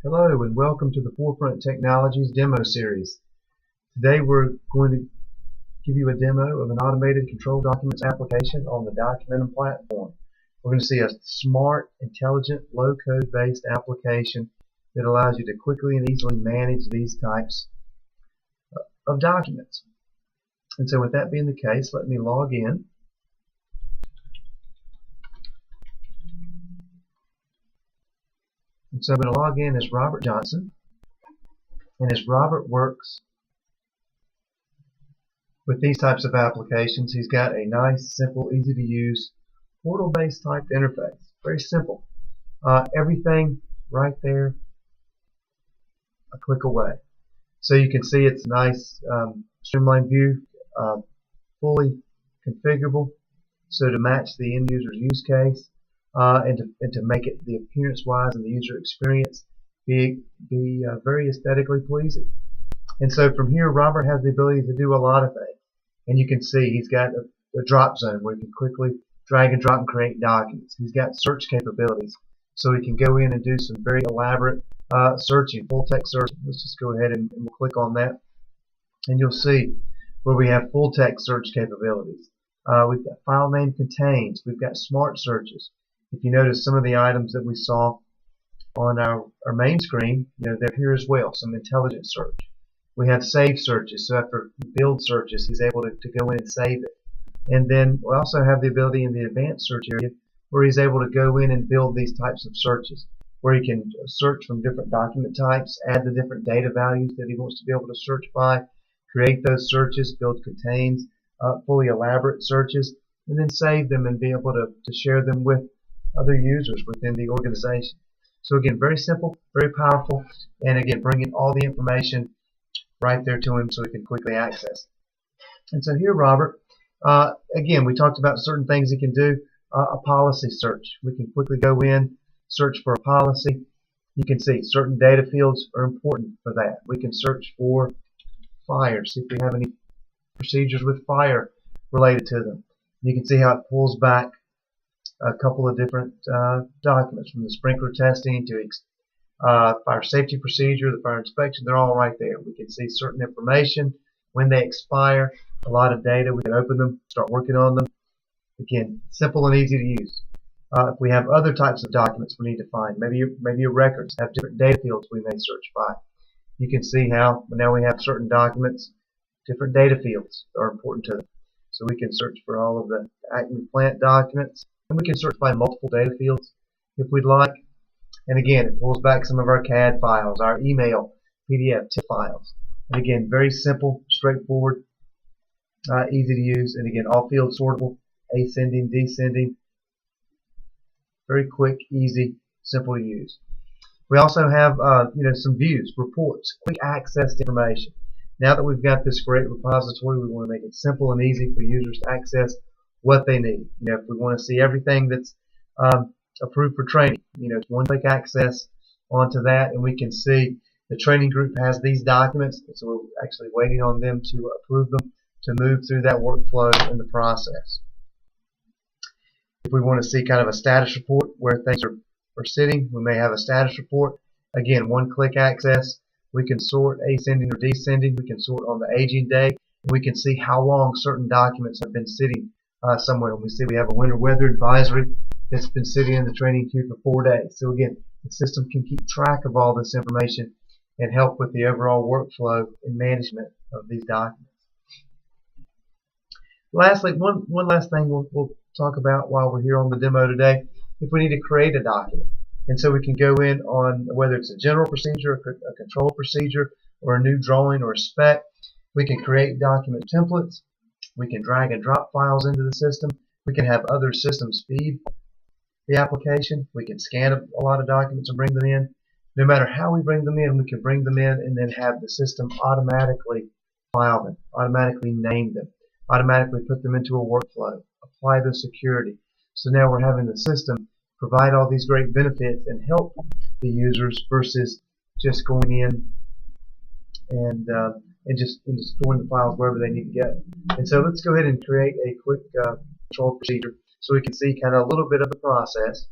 Hello and welcome to the Forefront Technologies demo series. Today we're going to give you a demo of an automated control documents application on the Documentum platform. We're going to see a smart, intelligent, low-code based application that allows you to quickly and easily manage these types of documents. And so with that being the case, let me log in. And so I'm going to log in as Robert Johnson, and as Robert works with these types of applications, he's got a nice, simple, easy to use, portal-based type interface. Very simple. Everything right there, a click away. So you can see it's a nice, streamlined view, fully configurable, so to match the end user's use case. And to make it the appearance-wise and the user experience be very aesthetically pleasing. And so from here, Robert has the ability to do a lot of things. And you can see he's got a drop zone where he can quickly drag and drop and create documents. He's got search capabilities, so he can go in and do some very elaborate searching, full text searching. Let's just go ahead and we'll click on that, and you'll see where we have full text search capabilities. We've got file name contains. We've got smart searches. If you notice some of the items that we saw on our main screen, they're here as well, some intelligent search. We have save searches, so after he builds searches, he's able to go in and save it. And then we also have the ability in the advanced search area where he's able to go in and build these types of searches, where he can search from different document types, add the different data values that he wants to be able to search by, create those searches, build contains, fully elaborate searches, and then save them and be able to share them with other users within the organization. So again, very simple, very powerful, and again, bringing all the information right there to him so he can quickly access. And so here, Robert, again, we talked about certain things he can do. A policy search. We can quickly go in, search for a policy. You can see certain data fields are important for that. We can search for fire, see if we have any procedures with fire related to them. You can see how it pulls back a couple of different documents, from the sprinkler testing to fire safety procedure, the fire inspection. They're all right there. We can see certain information, when they expire, a lot of data. We can open them, start working on them. Again, simple and easy to use. If we have other types of documents we need to find, maybe your records have different data fields we may search by. You can see how now we have certain documents, different data fields are important to them. So we can search for all of the Acme plant documents, and we can search by multiple data fields if we'd like. And again, it pulls back some of our CAD files, our email, PDF, TIFF files. And again, very simple, straightforward, easy to use. And again, all field sortable, ascending, descending. Very quick, easy, simple to use. We also have some views, reports, quick access to information. Now that we've got this great repository, we want to make it simple and easy for users to access what they need. If we want to see everything that's approved for training, it's one-click access onto that, and we can see the training group has these documents, and so we're actually waiting on them to approve them to move through that workflow in the process. If we want to see kind of a status report where things are sitting, we may have a status report. Again, one-click access. We can sort ascending or descending. We can sort on the aging day, and we can see how long certain documents have been sitting somewhere. And we see we have a winter weather advisory that's been sitting in the training queue for 4 days. So again, the system can keep track of all this information and help with the overall workflow and management of these documents. Lastly, one last thing we'll talk about while we're here on the demo today, if we need to create a document. And so we can go in on whether it's a general procedure, a control procedure, or a new drawing or a spec. We can create document templates. We can drag and drop files into the system. We can have other systems feed the application. We can scan a lot of documents and bring them in. No matter how we bring them in, we can bring them in and then have the system automatically file them, automatically name them, automatically put them into a workflow, apply the security. So now we're having the system provide all these great benefits and help the users versus just going in and just storing the files wherever they need to go. And so let's go ahead and create a quick control procedure so we can see kind of a little bit of the process.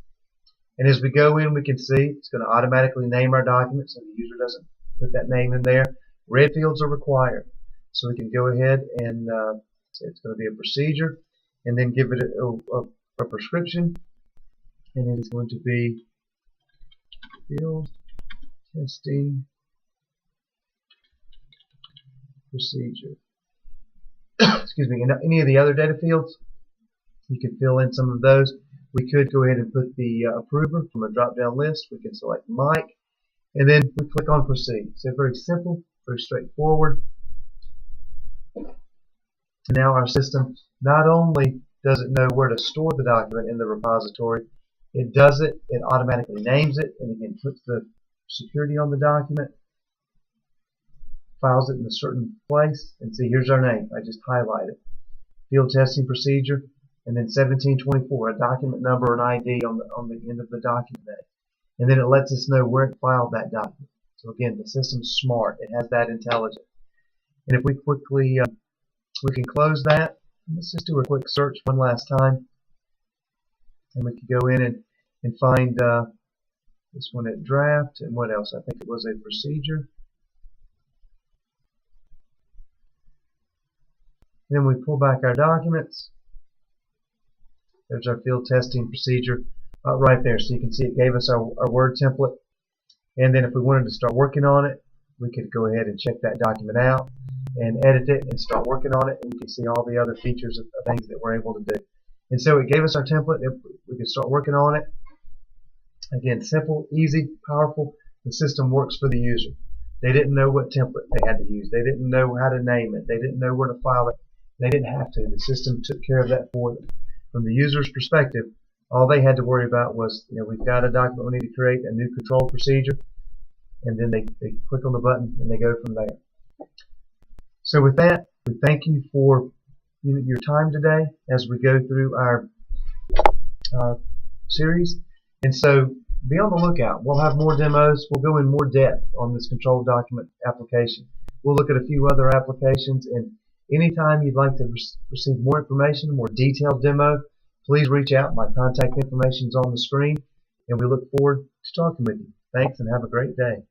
And as we go in, we can see it's going to automatically name our document so the user doesn't put that name in there. Red fields are required. So we can go ahead and say it's going to be a procedure and then give it a prescription. And it is going to be field testing procedure. Excuse me. And any of the other data fields, you can fill in some of those. We could go ahead and put the approver from a drop-down list. We can select Mike, and then we click on Proceed. So very simple, very straightforward. Now our system not only does it know where to store the document in the repository, it does it, it automatically names it, and again puts the security on the document, files it in a certain place, and see, here's our name. I just highlighted field testing procedure, and then 1724, a document number and ID on the end of the document name. And then it lets us know where it filed that document. So again, the system's smart. It has that intelligence. And if we quickly, we can close that. Let's just do a quick search one last time. And we can go in and find this one at draft, and what else? I think it was a procedure. And then we pull back our documents. There's our field testing procedure right there. So you can see it gave us our Word template. And then if we wanted to start working on it, we could go ahead and check that document out and edit it and start working on it. And you can see all the other features of things that we're able to do. And so it gave us our template. We could start working on it. Again, simple, easy, powerful. The system works for the user. They didn't know what template they had to use. They didn't know how to name it. They didn't know where to file it. They didn't have to. The system took care of that for them. From the user's perspective, all they had to worry about was, we've got a document we need to create, a new control procedure, and then they click on the button and they go from there. So with that, we thank you for your time today as we go through our series. And so be on the lookout. We'll have more demos. We'll go in more depth on this control document application. We'll look at a few other applications, and anytime you'd like to receive more information, more detailed demo, please reach out. My contact information is on the screen, and we look forward to talking with you. Thanks, and have a great day.